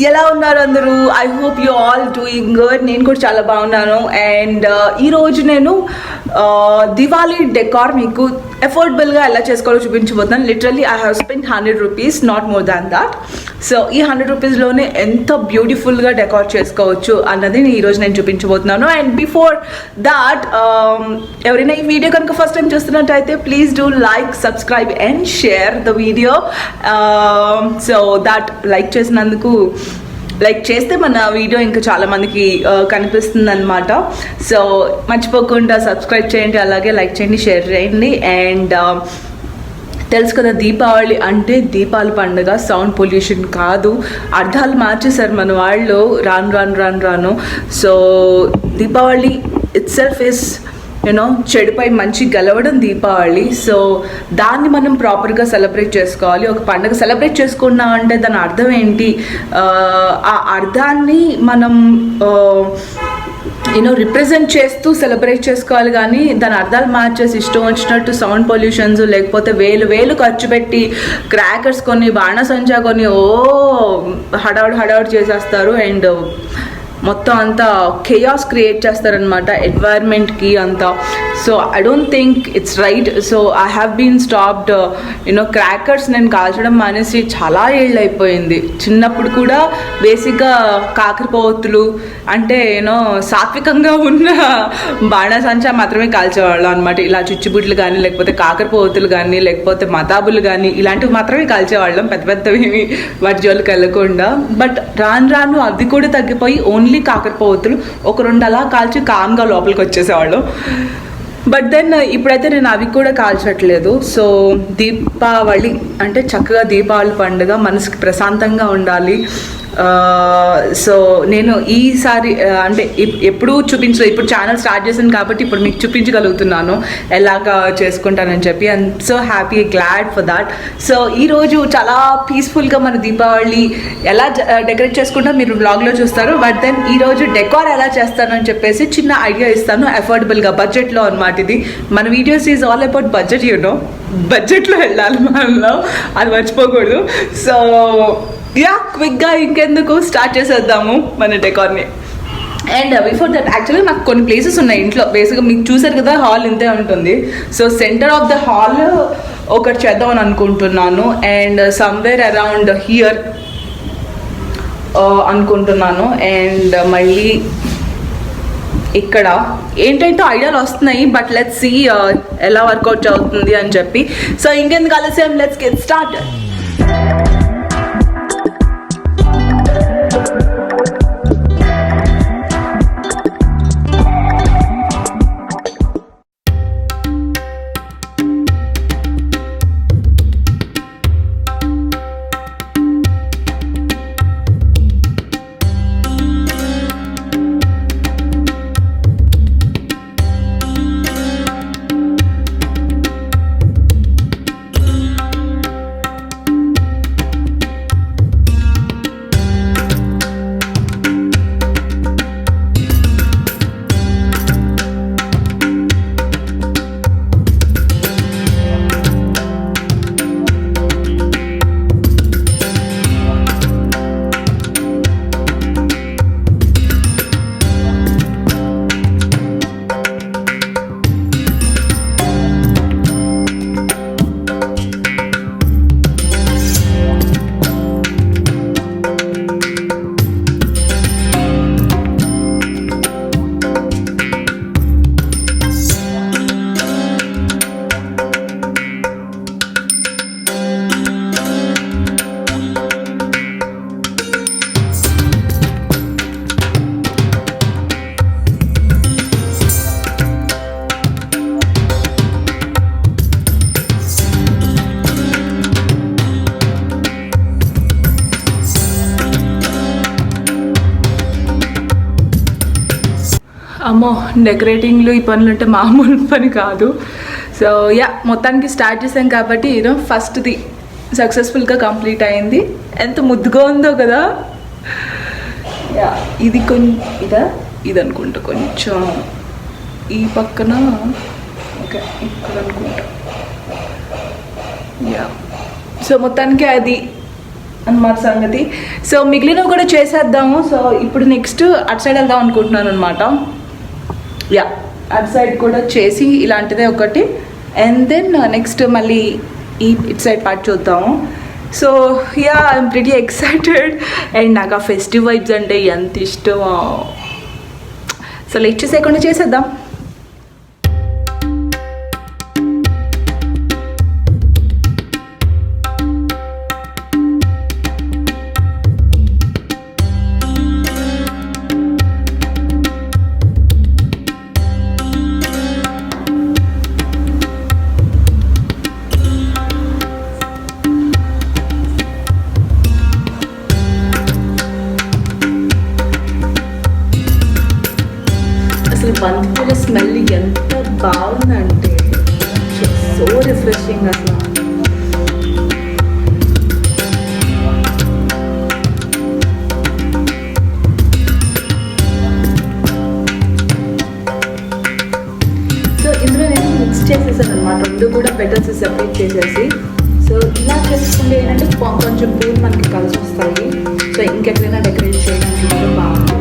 ఎలా ఉన్నారు అందరూ? I hope you all doing good. నేను కూడా చాలా బాగున్నాను. అండ్ ఈరోజు నేను దివాళీ డెకార్ మీకు అఫోర్డబుల్గా ఎలా చేసుకోవాలో చూపించబోతున్నాను. Literally I have spend 100 rupees, not more than that. So ఈ 100 రూపీస్లోనే ఎంత బ్యూటిఫుల్గా డెకార్ చేసుకోవచ్చు అన్నది ఈరోజు నేను చూపించబోతున్నాను. అండ్ బిఫోర్ దాట్ ఎవరైనా ఈ వీడియో కనుక ఫస్ట్ టైం చూస్తున్నట్టయితే please do like, subscribe and share the video. So that like చేసినందుకు, లైక్ చేస్తే మన వీడియో ఇంకా చాలా మందికి కనిపిస్తుంది అనమాట. సో మర్చిపోకుండా సబ్స్క్రైబ్ చేయండి, అలాగే లైక్ చేయండి, షేర్ చేయండి. అండ్ తెలుసు కదా, దీపావళి అంటే దీపాల పండుగ, సౌండ్ పొల్యూషన్ కాదు. అర్థాలు మార్చేశారు మన వాళ్ళు రాను. So Deepavali itself is చెడుపై మంచి గెలవడం దీపావళి. సో దాన్ని మనం ప్రాపర్గా సెలబ్రేట్ చేసుకోవాలి. ఒక పండుగ సెలబ్రేట్ చేసుకున్నాం అంటే దాని అర్థం ఏంటి, ఆ అర్థాన్ని మనం రిప్రజెంట్ చేస్తూ సెలబ్రేట్ చేసుకోవాలి. కానీ దాని అర్థాలు మార్చేసి ఇష్టం వచ్చినట్టు సౌండ్ పొల్యూషన్స్, లేకపోతే వేలు ఖర్చు పెట్టి క్రాకర్స్ కొని, బాణసంచా కొని హడావుడి చేసేస్తారు. అండ్ మొత్తం అంతా కెయాస్ క్రియేట్ చేస్తారనమాట ఎన్వైర్న్మెంట్కి అంతా. So I don't think it's right. So I have been stopped crackers నేను కాల్చడం మానేసి చాలా ఏళ్ళు అయిపోయింది. చిన్నప్పుడు కూడా బేసిక్గా కాకరపోవత్తులు అంటే సాత్వికంగా ఉన్న బాణసంచా మాత్రమే కాల్చేవాళ్ళం అనమాట. ఇలా చుచ్చుబుడ్లు కానీ, లేకపోతే కాకరపోవత్తులు కానీ, లేకపోతే మతాబులు కానీ ఇలాంటివి మాత్రమే కాల్చేవాళ్ళం, పెద్దవి వాటి జోలికి వెళ్ళకుండా. బట్ రాను అది కూడా తగ్గిపోయి ఓన్లీ కాకరపోవత్తులు ఒక 2 అలా కాల్చి కామ్గా లోపలికి వచ్చేసేవాళ్ళు. బట్ దెన్ ఇప్పుడైతే నేను అవి కూడా కాల్చట్లేదు. సో దీపావళి అంటే చక్కగా దీపావళి పండుగ, మనసుకి ప్రశాంతంగా ఉండాలి. సో నేను ఈసారి అంటే ఎప్పుడూ చూపించలేదు, ఇప్పుడు ఛానల్ స్టార్ట్ చేశాను కాబట్టి ఇప్పుడు మీకు చూపించగలుగుతున్నాను ఎలాగా చేసుకుంటానని చెప్పి. I'm so happy, glad for that. So ఈరోజు చాలా పీస్ఫుల్గా మన దీపావళి ఎలా డెకరేట్ చేసుకుంటా మీరు వ్లాగ్లో చూస్తారు. బట్ దెన్ ఈరోజు డెకార్ ఎలా చేస్తానని చెప్పేసి చిన్న ఐడియా ఇస్తాను, అఫోర్డబుల్గా, బడ్జెట్లో అనమాట. ఇది మన videos is all about budget, బడ్జెట్లో వెళ్ళాలి మనలో, అది మర్చిపోకూడదు. సో క్విక్గా ఇంకెందుకు స్టార్ట్ చేసేద్దాము మన డెకార్ని. అండ్ బిఫోర్ దట్ యాక్చువల్గా నాకు కొన్ని ప్లేసెస్ ఉన్నాయి ఇంట్లో. బేసిక్గా మీకు చూసారు కదా, హాల్ ఇంతే ఉంటుంది. So centre of the hall ఒకటి చేద్దామని అనుకుంటున్నాను. అండ్ సమ్వేర్ అరౌండ్ హియర్ అనుకుంటున్నాను. అండ్ మళ్ళీ ఇక్కడ ఏంటంటే ఐడియాలు వస్తున్నాయి, బట్ లెట్స్ సీ ఎలా వర్కౌట్ అవుతుంది అని చెప్పి. సో ఇంకెందుకు ఆలస్యం, లెట్స్ గెట్ స్టార్ట్. అమ్మో, డెకరేటింగ్లు ఈ పనులు అంటే మామూలు పని కాదు. సో మొత్తానికి స్టార్ట్ చేసాం కాబట్టి ఫస్ట్ది సక్సెస్ఫుల్గా కంప్లీట్ అయింది. ఎంత ముద్దుగా ఉందో కదా. ఇది ఇది అనుకుంటా కొంచెం ఈ పక్కన, ఓకే ఇక్కడ అనుకుంటా. సో మొత్తానికి అది అన్నమాట సంగతి. సో మిగిలినవి కూడా చేసేద్దాము. సో ఇప్పుడు నెక్స్ట్ అటు సైడ్ వెళ్దాం అనుకుంటున్నాను అనమాట. యా, అటు సైడ్ కూడా చేసి ఇలాంటిదే ఒకటి, అండ్ దెన్ నెక్స్ట్ మళ్ళీ ఇటు సైడ్ పార్ట్ చూద్దాము. So yeah, I'm pretty excited. And నాకు ఆ ఫెస్టివ్ వైబ్స్ అంటే ఎంత ఇష్టమో. సో లేట్ చేసేయకుండా చేసేద్దాం. బంతిపూల స్మెల్ ఎంత బాగుందంటే సో రిఫ్రెషింగ్ అసలు. సో ఇందులో నేను మిక్స్ చేసేసాను అనమాట, రెండు కూడా పెటల్స్ సెపరేట్ చేసేసి. సో ఇలా చేసుకుంటే ఏంటంటే కొంచెం పూలు మనకి కలిసి వస్తాయి. సో ఇంకెక్కడైనా డెకరేట్ చేయడానికి కూడా బాగుంటుంది.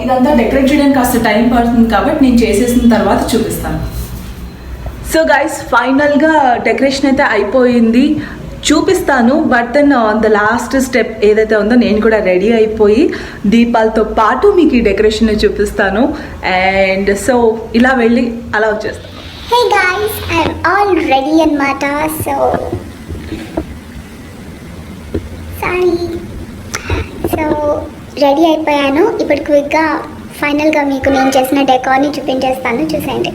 ఇదంతా డెకరేట్ చేయడానికి కాస్త టైం పడుతుంది కాబట్టి నేను చేసేసిన తర్వాత చూపిస్తాను. సో గైస్, ఫైనల్గా డెకరేషన్ అయితే అయిపోయింది, చూపిస్తాను. But then the last step ఏదైతే ఉందో నేను కూడా రెడీ అయిపోయి దీపాలతో పాటు మీకు ఈ డెకరేషన్ చూపిస్తాను. అండ్ సో ఇలా వెళ్ళి అలా వచ్చేస్తాను. Hey guys, I'm all ready అన్నమాట. సో రెడీ అయిపోయాను. ఇప్పుడు క్విక్గా ఫైనల్గా మీకు నేను చేసిన డెకార్ని చూపించేస్తాను, చూసేయండి.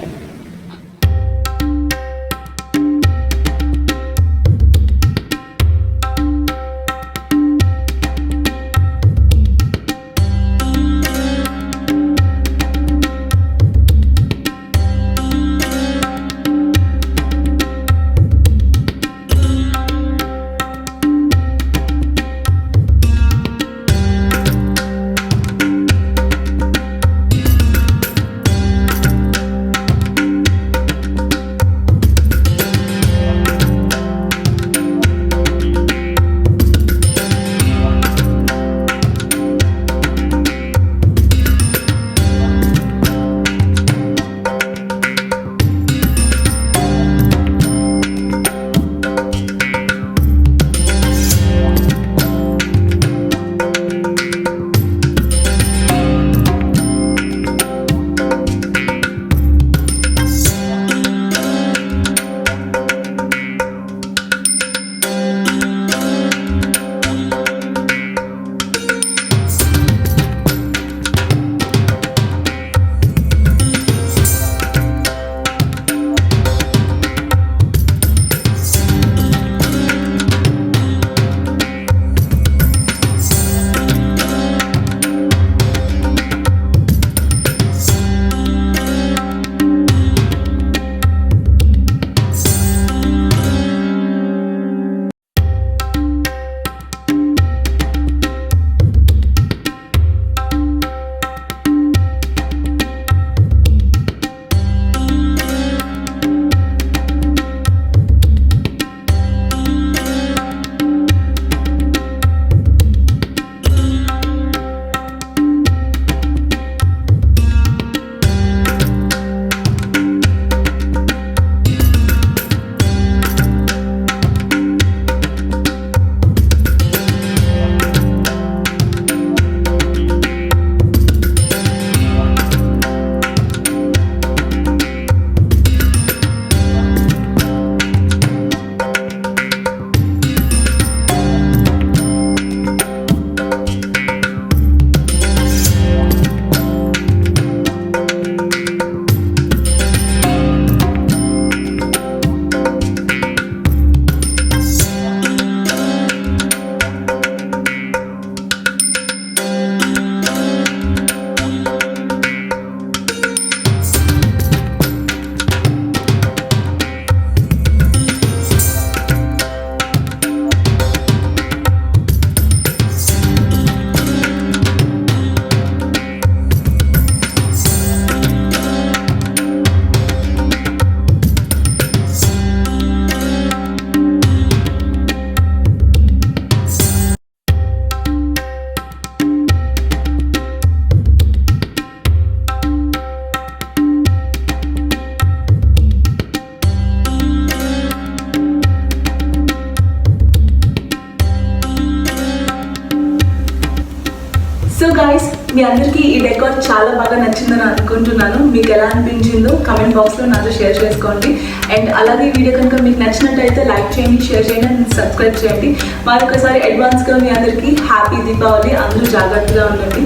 మీ అందరికీ ఈ డెకార్ చాలా బాగా నచ్చిందని అనుకుంటున్నాను. మీకు ఎలా అనిపించిందో కమెంట్ బాక్స్లో నాతో షేర్ చేసుకోండి. అండ్ అలాగే ఈ వీడియో కనుక మీకు నచ్చినట్టయితే లైక్ చేయండి, షేర్ చేయండి అండ్ సబ్స్క్రైబ్ చేయండి. మరొకసారి అడ్వాన్స్గా మీ అందరికీ హ్యాపీ దీపావళి. అందరూ జాగ్రత్తగా ఉండండి.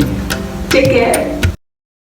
Take care.